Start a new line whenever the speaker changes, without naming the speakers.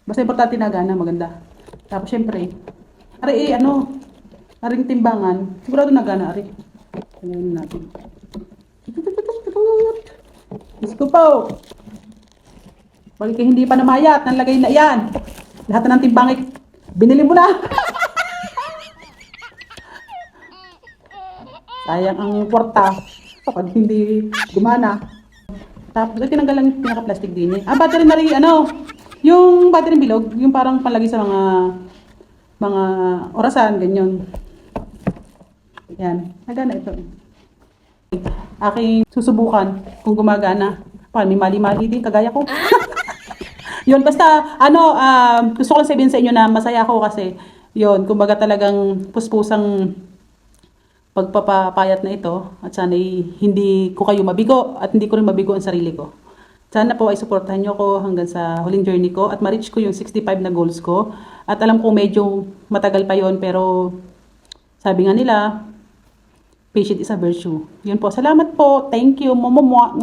Basta importante na gana, maganda. Tapos syempre, ari ano, aring timbangan, sigurado na gana, ari. Ayan natin. Diyos ko po. Bakit hindi pa namayat, nalagay na yan. Lahat na ng timbangay, binili mo na. Sayang ang kwarta kapag hindi gumana. Tapos, tinanggal lang yung pinaka-plastic din eh. Ah, battery na rin, ano, yung battery bilog, yung parang palagi sa mga orasan, ganyan. Yan, nagana ito. Aking susubukan kung gumagana. Parang may mali-mali din, kagaya ko. Yun, basta, ano, gusto ko lang sabihin sa inyo na masaya ako kasi, yun, kumbaga talagang puspusang pagpapapayat na ito at sana hindi ko kayo mabigo at hindi ko rin mabigo ang sarili ko. Sana po ay suportahan nyo ko hanggang sa huling journey ko at ma-reach ko yung 65 na goals ko. At alam ko medyo matagal pa yon pero sabi nga nila, patient is a virtue. Yun po, salamat po. Thank you. Mumumwa.